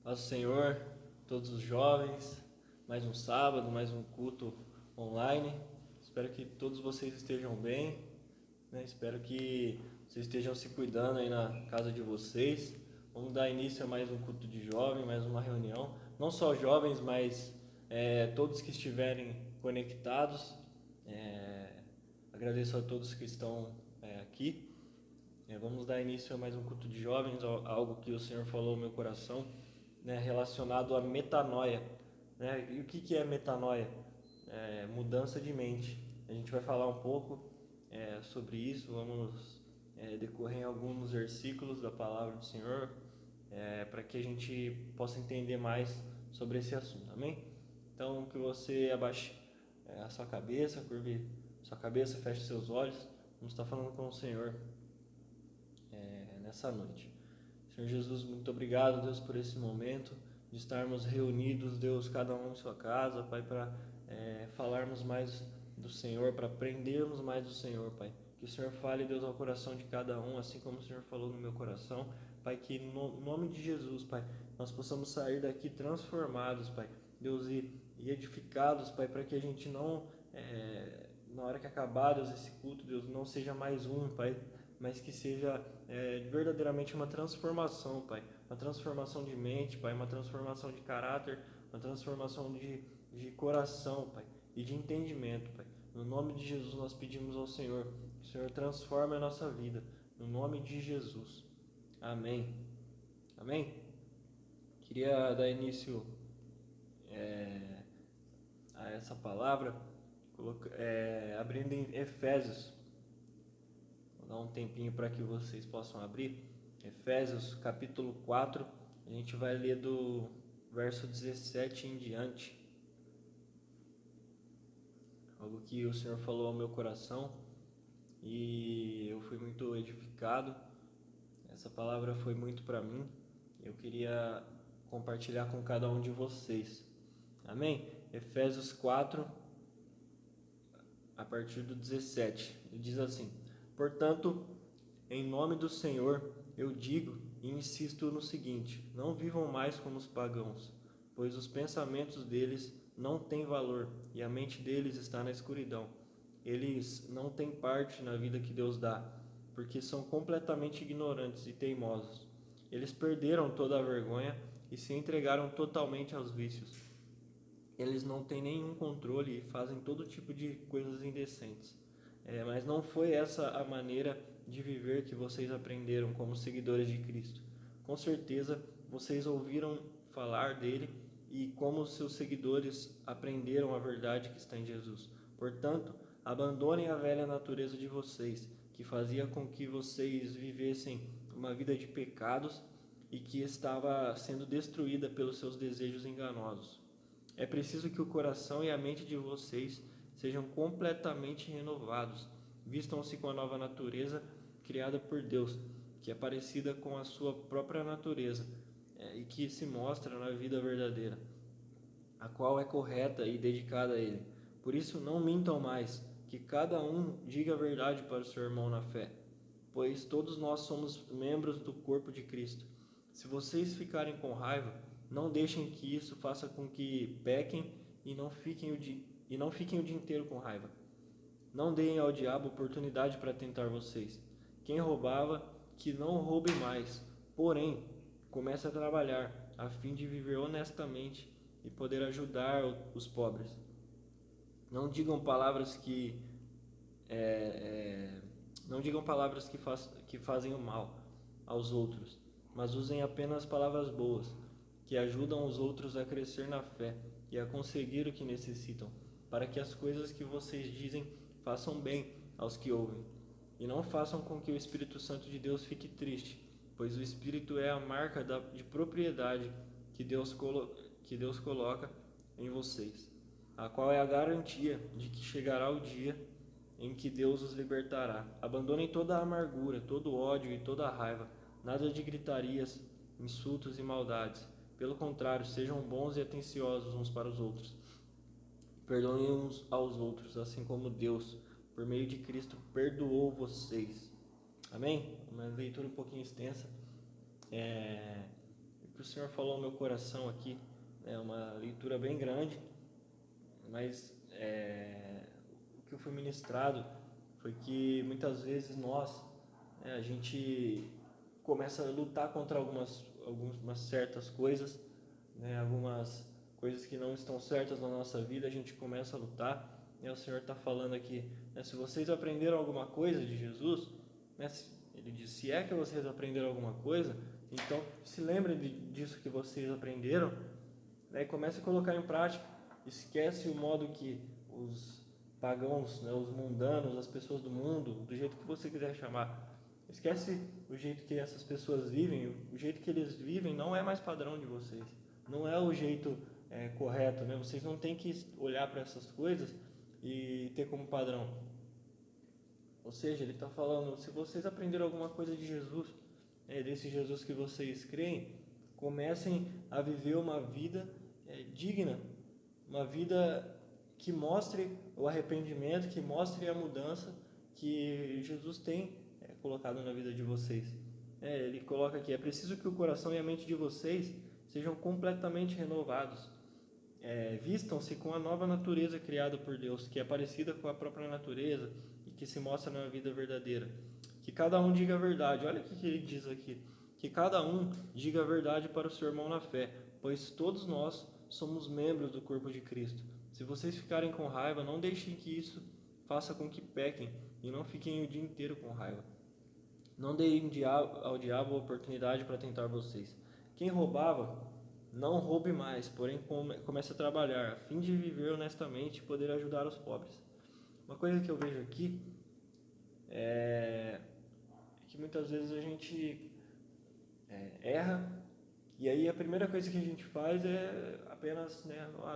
Paz do Senhor, todos os jovens, mais um sábado, mais um culto online. Espero que todos vocês estejam bem, né? Espero que vocês estejam se cuidando aí na casa de vocês. Vamos dar início a mais um culto de jovem, mais uma reunião. Não só jovens, mas todos que estiverem conectados. Agradeço a todos que estão aqui. Vamos dar início a mais um culto de jovens, algo que o Senhor falou no meu coração, né, relacionado à metanoia, né? E o que é metanoia? Mudança de mente. A gente vai falar um pouco sobre isso, vamos decorrer em alguns versículos da palavra do Senhor, para que a gente possa entender mais sobre esse assunto, amém? Então, que você abaixe a sua cabeça, curve sua cabeça, feche seus olhos, vamos estar falando com o Senhor nessa noite. Senhor Jesus, muito obrigado, Deus, por esse momento de estarmos reunidos, Deus, cada um em sua casa, Pai, para falarmos mais do Senhor, para aprendermos mais do Senhor, Pai. Que o Senhor fale, Deus, ao coração de cada um, assim como o Senhor falou no meu coração, Pai, que no nome de Jesus, Pai, nós possamos sair daqui transformados, Pai, Deus, e edificados, Pai, para que a gente não, na hora que acabar, Deus, esse culto, Deus, não seja mais um, Pai, mas que seja verdadeiramente uma transformação, Pai. Uma transformação de mente, Pai. Uma transformação de caráter, uma transformação de coração, Pai. E de entendimento, Pai. No nome de Jesus nós pedimos ao Senhor que o Senhor transforme a nossa vida. No nome de Jesus. Amém. Amém? Queria dar início a essa palavra, abrindo em Efésios. Vou dar um tempinho para que vocês possam abrir. Efésios capítulo 4, a gente vai ler do verso 17 em diante. Algo que o Senhor falou ao meu coração e eu fui muito edificado. Essa palavra foi muito para mim. Eu queria compartilhar com cada um de vocês. Amém? Efésios 4, a partir do 17. Ele diz assim: Portanto, em nome do Senhor, eu digo e insisto no seguinte: não vivam mais como os pagãos, pois os pensamentos deles não têm valor e a mente deles está na escuridão. Eles não têm parte na vida que Deus dá, porque são completamente ignorantes e teimosos. Eles perderam toda a vergonha e se entregaram totalmente aos vícios. Eles não têm nenhum controle e fazem todo tipo de coisas indecentes. Mas não foi essa a maneira de viver que vocês aprenderam como seguidores de Cristo. Com certeza, vocês ouviram falar dele e como seus seguidores aprenderam a verdade que está em Jesus. Portanto, abandonem a velha natureza de vocês, que fazia com que vocês vivessem uma vida de pecados e que estava sendo destruída pelos seus desejos enganosos. É preciso que o coração e a mente de vocês sejam completamente renovados. Vistam-se com a nova natureza criada por Deus, que é parecida com a sua própria natureza e que se mostra na vida verdadeira, a qual é correta e dedicada a Ele. Por isso, não mintam mais, que cada um diga a verdade para o seu irmão na fé, pois todos nós somos membros do corpo de Cristo. Se vocês ficarem com raiva, não deixem que isso faça com que pequem e não fiquem o dia inteiro com raiva. Não deem ao diabo oportunidade para tentar vocês. Quem roubava, que não roube mais. Porém, comece a trabalhar, a fim de viver honestamente e poder ajudar os pobres. Não digam palavras que fazem o mal aos outros, mas usem apenas palavras boas, que ajudam os outros a crescer na fé e a conseguir o que necessitam, para que as coisas que vocês dizem façam bem aos que ouvem. E não façam com que o Espírito Santo de Deus fique triste, pois o Espírito é a marca de propriedade que Deus coloca em vocês, a qual é a garantia de que chegará o dia em que Deus os libertará. Abandonem toda a amargura, todo o ódio e toda a raiva, nada de gritarias, insultos e maldades. Pelo contrário, sejam bons e atenciosos uns para os outros. Perdoem uns aos outros, assim como Deus, por meio de Cristo, perdoou vocês. Amém? Uma leitura um pouquinho extensa. Eu que o Senhor falou ao meu coração aqui é uma leitura bem grande, mas o que eu fui ministrado foi que muitas vezes nós, a gente começa a lutar contra algumas certas coisas, algumas coisas que não estão certas na nossa vida, a gente começa a lutar. O Senhor está falando aqui, se vocês aprenderam alguma coisa de Jesus, ele diz, se é que vocês aprenderam alguma coisa, então se lembrem disso que vocês aprenderam, e comece a colocar em prática. Esquece o modo que os pagãos, os mundanos, as pessoas do mundo, do jeito que você quiser chamar, esquece o jeito que essas pessoas vivem. O jeito que eles vivem não é mais padrão de vocês, não é o jeito correto, Vocês não têm que olhar para essas coisas e ter como padrão. Ou seja, ele está falando, se vocês aprenderam alguma coisa de Jesus, desse Jesus que vocês creem, comecem a viver uma vida digna, uma vida que mostre o arrependimento, que mostre a mudança que Jesus tem colocado na vida de vocês. Ele coloca aqui, é preciso que o coração e a mente de vocês sejam completamente renovados. Vistam-se com a nova natureza criada por Deus, que é parecida com a própria natureza e que se mostra na vida verdadeira. Que cada um diga a verdade. Olha o que ele diz aqui. Que cada um diga a verdade para o seu irmão na fé, pois todos nós somos membros do corpo de Cristo. Se vocês ficarem com raiva, não deixem que isso faça com que pequem e não fiquem o dia inteiro com raiva. Não deem ao diabo a oportunidade para tentar vocês. Quem roubava, não roube mais, porém comece a trabalhar, a fim de viver honestamente e poder ajudar os pobres. Uma coisa que eu vejo aqui é que muitas vezes a gente erra, e aí a primeira coisa que a gente faz é apenas,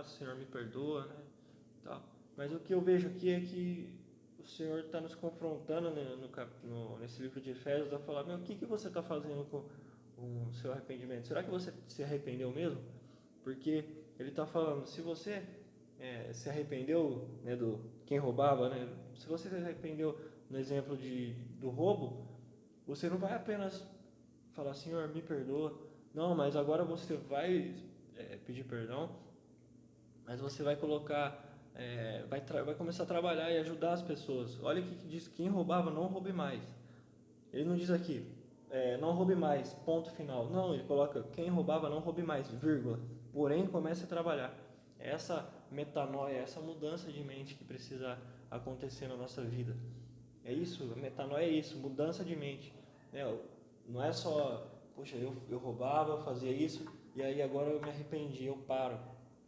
Senhor, me perdoa, tal. Mas o que eu vejo aqui é que o Senhor está nos confrontando nesse livro de Efésios a falar, o que você está fazendo com o seu arrependimento? Será que você se arrependeu mesmo? Porque ele está falando, se você se arrependeu do quem roubava, se você se arrependeu no exemplo do roubo, você não vai apenas falar, Senhor, me perdoa. Não, mas agora você vai pedir perdão, mas você vai colocar, vai começar a trabalhar e ajudar as pessoas. Olha o que diz, quem roubava, não roube mais. Ele não diz aqui, não roube mais, ponto final. Não, ele coloca, quem roubava, não roube mais, vírgula. Porém, comece a trabalhar. Essa metanoia, essa mudança de mente que precisa acontecer na nossa vida. É isso, a metanoia é isso, mudança de mente. Não é só, poxa, eu roubava, fazia isso, e aí agora eu me arrependi, eu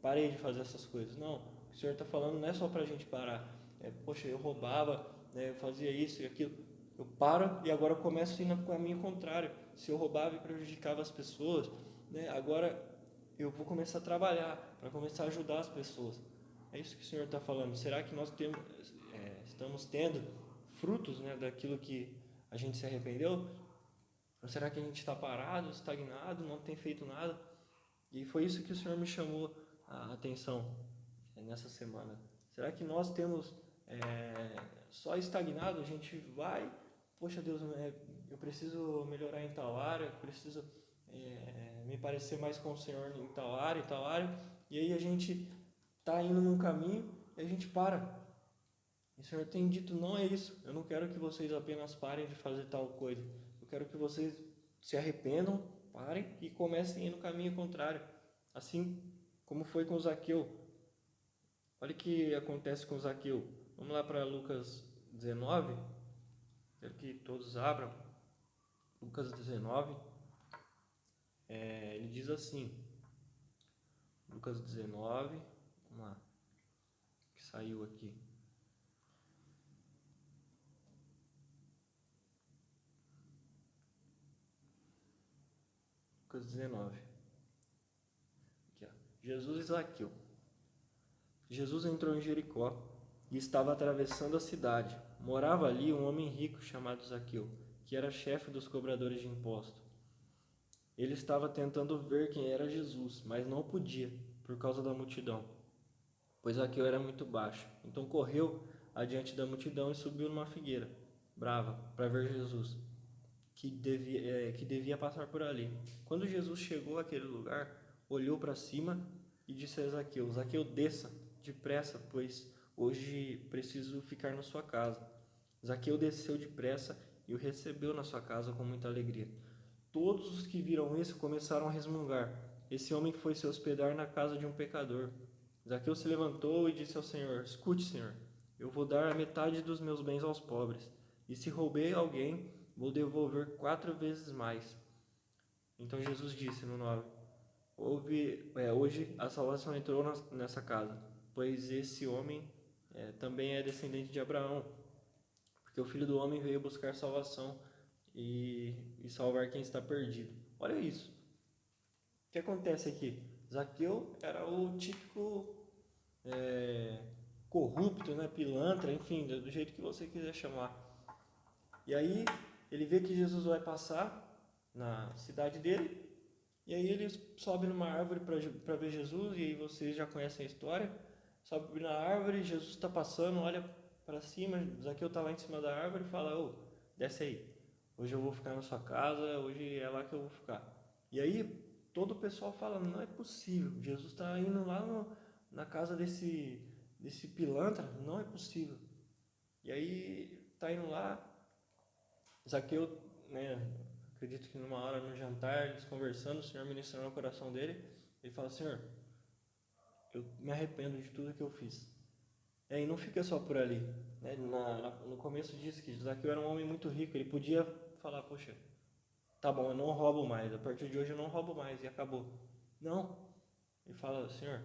parei de fazer essas coisas. Não, o que o Senhor está falando não é só para a gente parar. Poxa, eu roubava, eu fazia isso e aquilo. Eu paro e agora eu começo a ir no caminho contrário. Se eu roubava e prejudicava as pessoas, agora eu vou começar a trabalhar para começar a ajudar as pessoas. É isso que o Senhor está falando. Será que nós estamos tendo frutos daquilo que a gente se arrependeu? Ou será que a gente está parado, estagnado, não tem feito nada? E foi isso que o Senhor me chamou a atenção nessa semana. Será que nós temos só estagnado? A gente vai, poxa Deus, eu preciso melhorar em tal área, eu preciso me parecer mais com o Senhor em tal área, e aí a gente está indo num caminho e a gente para. E o Senhor tem dito, não é isso, eu não quero que vocês apenas parem de fazer tal coisa, eu quero que vocês se arrependam, parem e comecem a ir no caminho contrário, assim como foi com Zaqueu. Olha o que acontece com Zaqueu. Vamos lá para Lucas 19, quero que todos abram, Lucas 19, ele diz assim, Lucas 19, vamos lá, que saiu aqui. Lucas 19. Aqui, ó. Jesus e Zaqueu. Jesus entrou em Jericó e estava atravessando a cidade. Morava ali um homem rico chamado Zaqueu, que era chefe dos cobradores de impostos. Ele estava tentando ver quem era Jesus, mas não podia, por causa da multidão, pois Zaqueu era muito baixo. Então correu adiante da multidão e subiu numa figueira brava para ver Jesus. que devia passar por ali. Quando Jesus chegou àquele lugar, olhou para cima e disse a Zaqueu: Zaqueu, desça depressa, pois hoje preciso ficar na sua casa. Zaqueu desceu depressa e o recebeu na sua casa com muita alegria. Todos os que viram isso começaram a resmungar. Esse homem foi se hospedar na casa de um pecador. Zaqueu se levantou e disse ao Senhor: Escute, Senhor, eu vou dar a metade dos meus bens aos pobres, e se roubei alguém, vou devolver 4 vezes mais. Então Jesus disse no 9: hoje a salvação entrou nessa casa, pois esse homem também é descendente de Abraão, porque o Filho do Homem veio buscar salvação e salvar quem está perdido. Olha isso. O que acontece aqui? Zaqueu era o típico corrupto, né, pilantra, enfim, do jeito que você quiser chamar. E aí ele vê que Jesus vai passar na cidade dele, e aí ele sobe numa árvore para ver Jesus, e aí vocês já conhecem a história. Sobe na árvore, Jesus está passando, olha para cima, Zaqueu está lá em cima da árvore e fala: Ô, desce aí, hoje eu vou ficar na sua casa, hoje é lá que eu vou ficar. E aí todo o pessoal fala: não é possível, Jesus está indo lá na casa desse pilantra, não é possível. E aí está indo lá, Zaqueu, né, acredito que numa hora no jantar, eles conversando, o Senhor ministrando no coração dele, ele fala: Senhor, eu me arrependo de tudo que eu fiz. E não fica só por ali. Né? No começo diz que Zaqueu era um homem muito rico, ele podia falar: poxa, tá bom, eu não roubo mais, a partir de hoje eu não roubo mais, e acabou. Não, ele fala: Senhor,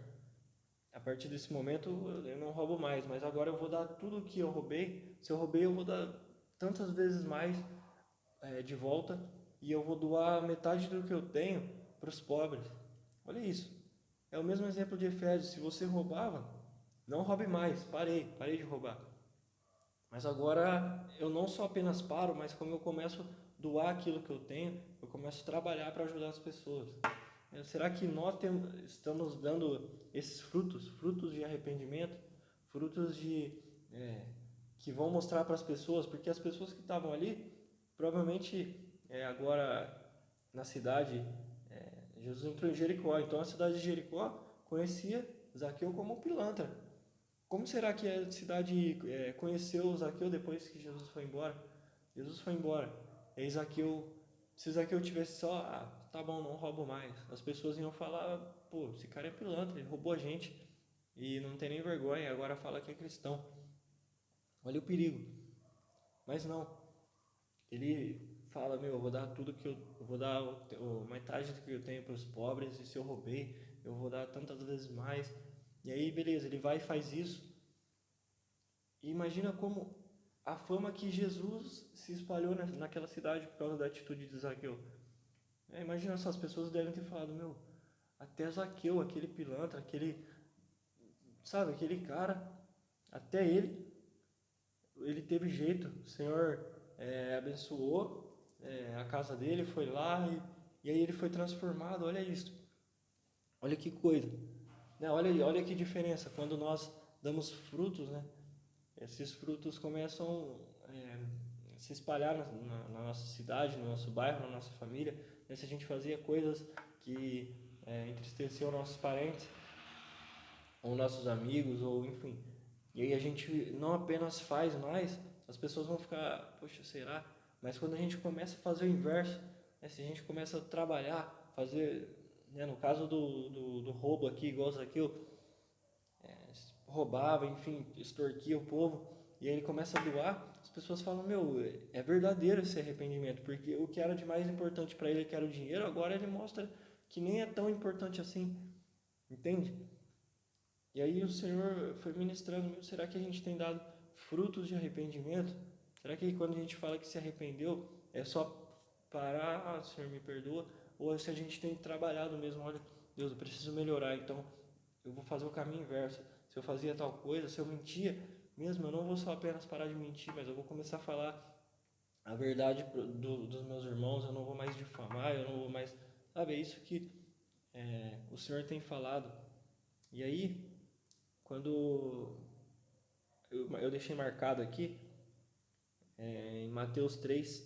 a partir desse momento eu não roubo mais, mas agora eu vou dar tudo o que eu roubei. Se eu roubei, eu vou dar tantas vezes mais de volta, e eu vou doar metade do que eu tenho para os pobres. Olha isso. É o mesmo exemplo de Efésios. Se você roubava, não roube mais. Parei de roubar. Mas agora eu não só apenas paro, mas como eu começo a doar aquilo que eu tenho, eu começo a trabalhar para ajudar as pessoas. Será que nós estamos dando esses frutos de arrependimento, frutos que vão mostrar para as pessoas? Porque as pessoas que estavam ali, provavelmente agora na cidade, Jesus entrou em Jericó, então a cidade de Jericó conhecia Zaqueu como pilantra. Como será que a cidade conheceu Zaqueu depois que Jesus foi embora? Jesus foi embora. E se Zaqueu tivesse só, tá bom, não roubo mais, as pessoas iam falar: pô, esse cara é pilantra, ele roubou a gente e não tem nem vergonha, agora fala que é cristão. Olha o perigo. Mas não, ele fala: meu, eu vou dar tudo que eu vou dar metade do que eu tenho para os pobres, e se eu roubei, eu vou dar tantas vezes mais. E aí, beleza, ele vai e faz isso. E imagina como a fama que Jesus se espalhou naquela cidade por causa da atitude de Zaqueu. Imagina só, as pessoas devem ter falado: meu, até Zaqueu, aquele pilantra, aquele cara, até ele teve jeito. O Senhor abençoou a casa dele, foi lá e aí ele foi transformado. Olha isso, olha que coisa, né? Olha que diferença quando nós damos frutos, né? Esses frutos começam a se espalhar na nossa cidade, no nosso bairro, na nossa família. Né? Se a gente fazia coisas que entristeciam nossos parentes, ou nossos amigos, ou enfim. E aí a gente não apenas faz mais, as pessoas vão ficar: poxa, será? Mas quando a gente começa a fazer o inverso, né? Se a gente começa a trabalhar, fazer, né? No caso do roubo aqui, igual o Zaqueu, roubava, enfim, extorquia o povo, e aí ele começa a doar, as pessoas falam: meu, é verdadeiro esse arrependimento, porque o que era de mais importante para ele, que era o dinheiro, agora ele mostra que nem é tão importante assim, entende? E aí o Senhor foi ministrando: meu, será que a gente tem dado frutos de arrependimento? Será que quando a gente fala que se arrependeu, é só parar: Senhor, me perdoa? Ou se a gente tem trabalhado mesmo: olha, Deus, eu preciso melhorar, então eu vou fazer o caminho inverso. Se eu fazia tal coisa, se eu mentia mesmo, eu não vou só apenas parar de mentir, mas eu vou começar a falar a verdade dos meus irmãos, eu não vou mais difamar, eu não vou mais... Sabe, é isso que o Senhor tem falado. E aí, quando eu deixei marcado aqui, em Mateus 3,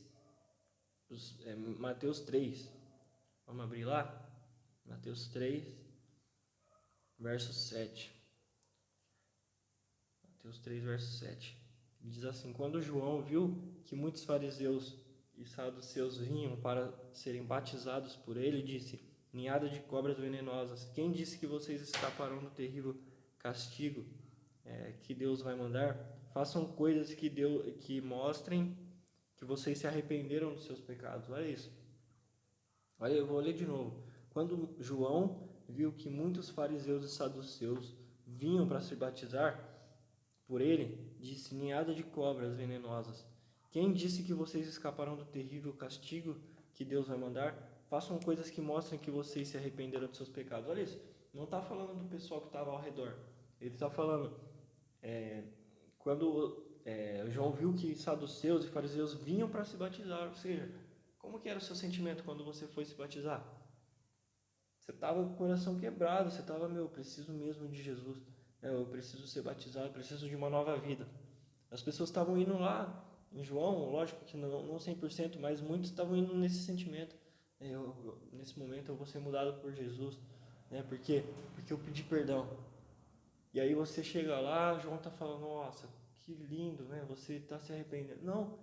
Mateus 3. Vamos abrir lá? Mateus 3, verso 7. Mateus 3, verso 7. Diz assim: Quando João viu que muitos fariseus e saduceus vinham para serem batizados por ele, disse: Ninhada de cobras venenosas, quem disse que vocês escaparão do terrível castigo que Deus vai mandar? Façam coisas que mostrem que vocês se arrependeram dos seus pecados. Olha isso. Olha, eu vou ler de novo. Quando João viu que muitos fariseus e saduceus vinham para se batizar por ele, disse: Ninhada de cobras venenosas, quem disse que vocês escaparão do terrível castigo que Deus vai mandar? Façam coisas que mostrem que vocês se arrependeram dos seus pecados. Olha isso. Não está falando do pessoal que estava ao redor. Ele está falando quando João viu que saduceus e fariseus vinham para se batizar. Ou seja, como que era o seu sentimento quando você foi se batizar? Você estava com o coração quebrado. Você estava, eu preciso mesmo de Jesus. Eu preciso ser batizado, eu preciso de uma nova vida. As pessoas estavam indo lá em João, lógico que não 100%, mas muitos estavam indo nesse sentimento. Nesse momento eu vou ser mudado por Jesus. Por quê? Porque eu pedi perdão. E aí você chega lá, João está falando: nossa, que lindo, né? Você está se arrependendo. Não,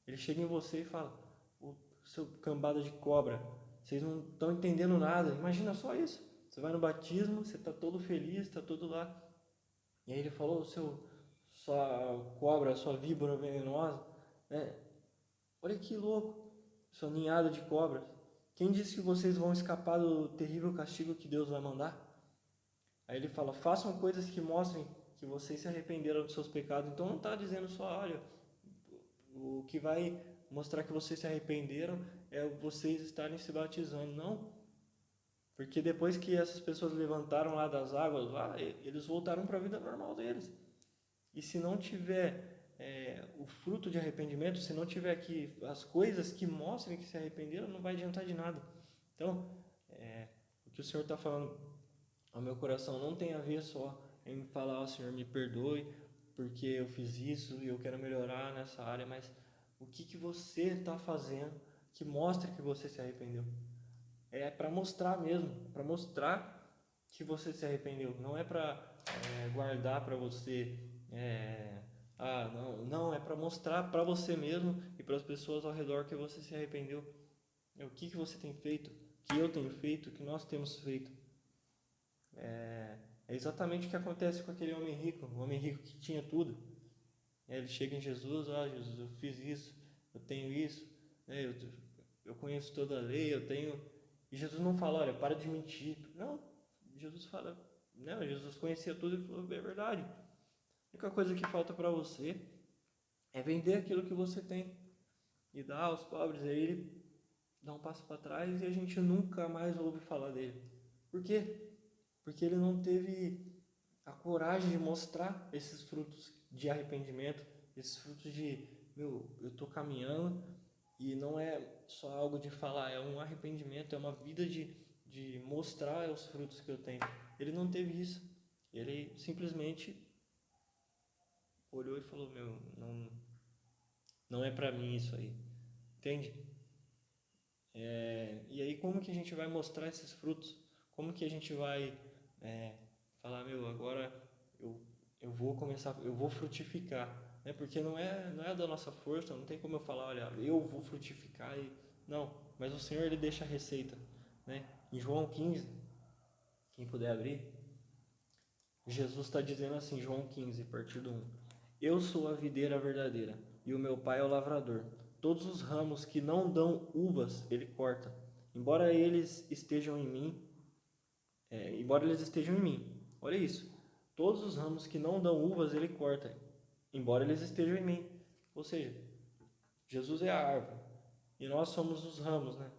ele chega em você e fala: o seu cambada de cobra, vocês não estão entendendo nada. Imagina só isso. Você vai no batismo, você está todo feliz, está todo lá. E aí ele falou: sua cobra, sua víbora venenosa, né? Olha que louco, sua ninhada de cobras. Quem disse que vocês vão escapar do terrível castigo que Deus vai mandar? Aí ele fala: façam coisas que mostrem que vocês se arrependeram dos seus pecados. Então não está dizendo só: olha, o que vai mostrar que vocês se arrependeram é vocês estarem se batizando. Não. Porque depois que essas pessoas levantaram lá das águas, lá, eles voltaram para a vida normal deles. E se não tiver o fruto de arrependimento, se não tiver aqui as coisas que mostrem que se arrependeram, não vai adiantar de nada. Então, o que o Senhor está falando ao meu coração não tem a ver só em falar: Senhor, me perdoe porque eu fiz isso e eu quero melhorar nessa área, mas o que você está fazendo que mostre que você se arrependeu? É para mostrar mesmo, para mostrar que você se arrependeu. Não é para guardar para você. Não, é para mostrar para você mesmo e para as pessoas ao redor que você se arrependeu. O que você tem feito, que eu tenho feito, que nós temos feito. É exatamente o que acontece com aquele homem rico, o homem rico que tinha tudo. Ele chega em Jesus: Jesus, eu fiz isso, eu tenho isso, eu conheço toda a lei, eu tenho... E Jesus não fala: olha, para de mentir. Não, Jesus fala: não, Jesus conhecia tudo e falou: é verdade. A única coisa que falta para você é vender aquilo que você tem e dar aos pobres. Aí ele dá um passo para trás e a gente nunca mais ouve falar dele. Por quê? Porque ele não teve a coragem de mostrar esses frutos de arrependimento, esses frutos de, eu estou caminhando, e não é só algo de falar, é um arrependimento, é uma vida de mostrar os frutos que eu tenho. Ele não teve isso. Ele simplesmente olhou e falou: não é para mim isso aí. Entende? E aí como que a gente vai mostrar esses frutos? Como que a gente vai falar: agora eu vou começar, eu vou frutificar, né? Porque não é da nossa força, não tem como eu falar: olha, eu vou frutificar não, mas o Senhor, ele deixa a receita, né? Em João 15, quem puder abrir, Jesus está dizendo assim, João 15, a partir do 1: eu sou a videira verdadeira e o meu pai é o lavrador. Todos os ramos que não dão uvas ele corta, embora eles estejam em mim. Olha isso. Todos os ramos que não dão uvas ele corta, embora eles estejam em mim. Ou seja, Jesus é a árvore e nós somos os ramos, né?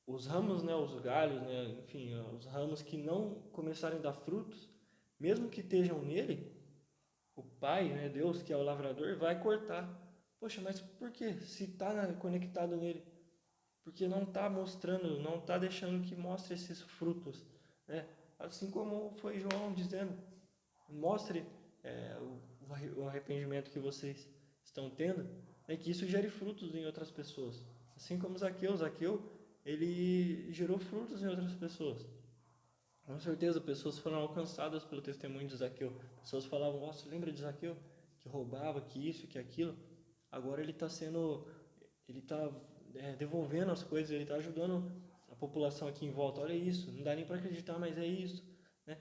Os ramos, né, os galhos, né, enfim, os ramos que não começarem a dar frutos, mesmo que estejam nele, o Pai, né, Deus, que é o lavrador, vai cortar. Poxa, mas por quê? Se está conectado nele, porque não está mostrando, não está deixando que mostre esses frutos, né? Assim como foi João dizendo: mostre o arrependimento que vocês estão tendo, né, que isso gere frutos em outras pessoas. Assim como Zaqueu, ele gerou frutos em outras pessoas. Com certeza, pessoas foram alcançadas pelo testemunho de Zaqueu. Pessoas falavam, nossa, lembra de Zaqueu? Que roubava, que isso, que aquilo. Agora ele está devolvendo as coisas, ele está ajudando a população aqui em volta. Olha isso, não dá nem para acreditar, mas é isso, né?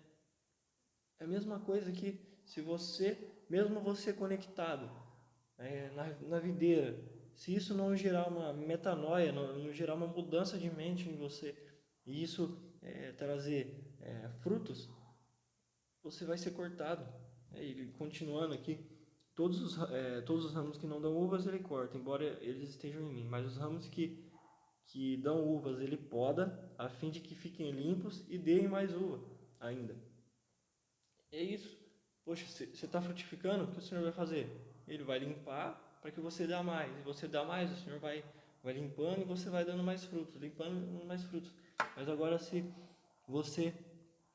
É a mesma coisa que se você, mesmo você conectado na videira, se isso não gerar uma metanoia, não gerar uma mudança de mente em você, e isso trazer frutos, você vai ser cortado. E continuando aqui, todos os ramos que não dão uvas ele corta, embora eles estejam em mim, mas os ramos que dão uvas ele poda, a fim de que fiquem limpos e deem mais uva ainda. É isso. Poxa, você está frutificando, o que o Senhor vai fazer? Ele vai limpar para que você dê mais. E você dá mais, o Senhor vai limpando e você vai dando mais frutos, limpando e dando mais frutos. Mas agora, se você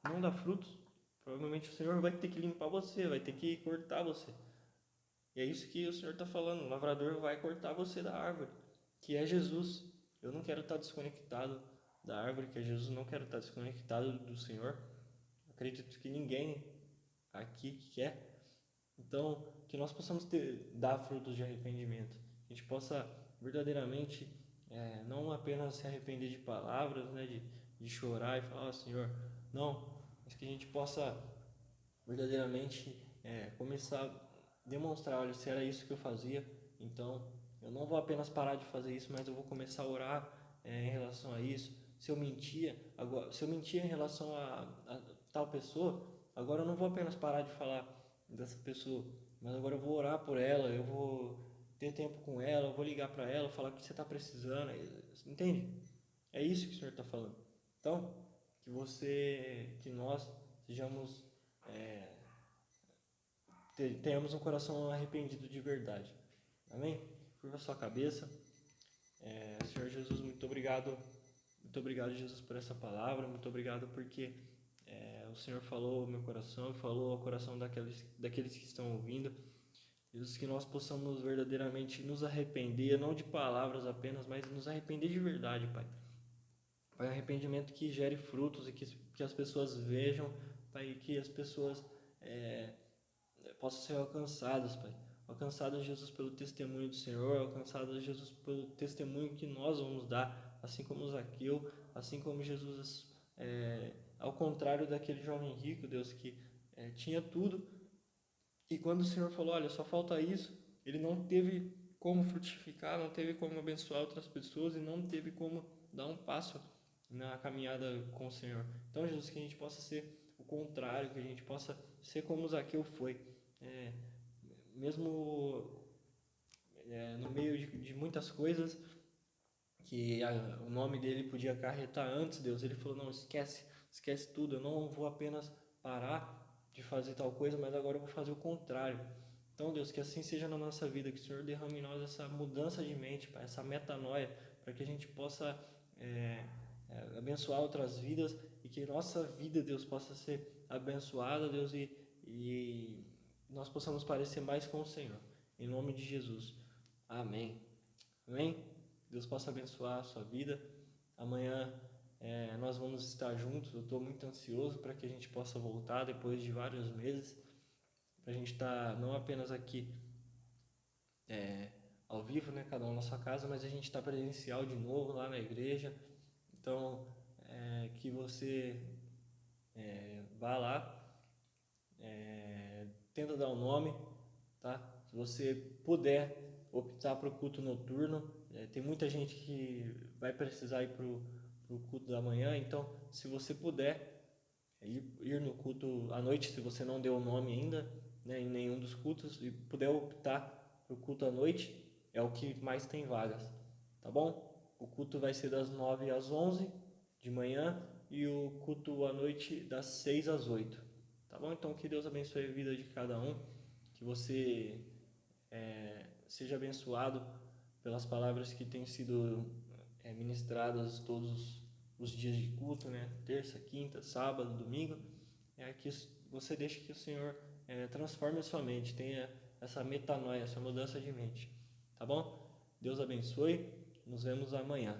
não dá frutos, provavelmente o Senhor vai ter que limpar você, vai ter que cortar você. E é isso que o Senhor está falando. O lavrador vai cortar você da árvore, que é Jesus. Eu não quero estar desconectado da árvore, que é Jesus. Não quero estar desconectado do Senhor. Acredito que ninguém aqui que quer. Então, que nós possamos dar frutos de arrependimento. Que a gente possa verdadeiramente não apenas se arrepender de palavras, né, de chorar e falar, Senhor, não, mas que a gente possa verdadeiramente começar a demonstrar, olha, se era isso que eu fazia, então eu não vou apenas parar de fazer isso, mas eu vou começar a orar em relação a isso. Se eu mentia em relação a tal pessoa, agora eu não vou apenas parar de falar dessa pessoa, mas agora eu vou orar por ela, eu vou ter tempo com ela, eu vou ligar para ela, falar o que você está precisando, entende? É isso que o Senhor está falando. Então, que nós sejamos, tenhamos um coração arrependido de verdade. Amém? Curva a sua cabeça. Senhor Jesus, muito obrigado, Jesus, por essa palavra. Muito obrigado porque o Senhor falou ao meu coração, falou ao coração daqueles que estão ouvindo. Jesus, que nós possamos verdadeiramente nos arrepender, não de palavras apenas, mas nos arrepender de verdade, Pai. Pai, arrependimento que gere frutos e que as pessoas vejam, Pai, e que as pessoas possam ser alcançadas, Pai. Alcançadas, Jesus, pelo testemunho do Senhor, alcançadas, Jesus, pelo testemunho que nós vamos dar, assim como Zaqueu, assim como Jesus, ao contrário daquele jovem rico, Deus, que tinha tudo, e quando o Senhor falou, olha, só falta isso, ele não teve como frutificar, não teve como abençoar outras pessoas e não teve como dar um passo na caminhada com o Senhor. Então, Jesus, que a gente possa ser o contrário, que a gente possa ser como Zaqueu foi. Mesmo no meio de muitas coisas que o nome dele podia acarretar antes, Deus, ele falou, não, esquece tudo, eu não vou apenas parar de fazer tal coisa, mas agora eu vou fazer o contrário. Então, Deus, que assim seja na nossa vida, que o Senhor derrame em nós essa mudança de mente, Pai, essa metanoia, para que a gente possa abençoar outras vidas e que nossa vida, Deus, possa ser abençoada, Deus, e nós possamos parecer mais com o Senhor. Em nome de Jesus. Amém. Amém? Deus possa abençoar a sua vida. Amanhã nós vamos estar juntos. Eu estou muito ansioso para que a gente possa voltar depois de vários meses. Para a gente estar não apenas aqui ao vivo, né, cada um na sua casa, mas a gente está presencial de novo lá na igreja. Então, que você vá lá, tenta dar o nome, tá? Se você puder optar para o culto noturno, tem muita gente que vai precisar ir para o culto da manhã, então se você puder ir no culto à noite, se você não deu o nome ainda, né, em nenhum dos cultos, e puder optar para o culto à noite, é o que mais tem vagas, tá bom? O culto vai ser das 9 às 11 de manhã e o culto à noite das 6 às 8, tá bom? Então que Deus abençoe a vida de cada um, que você seja abençoado pelas palavras que têm sido ministradas todos os dias de culto, né? Terça, quinta, sábado, domingo. Que você deixe que o Senhor transforme a sua mente, tenha essa metanoia, essa mudança de mente, tá bom? Deus abençoe. Nos vemos amanhã.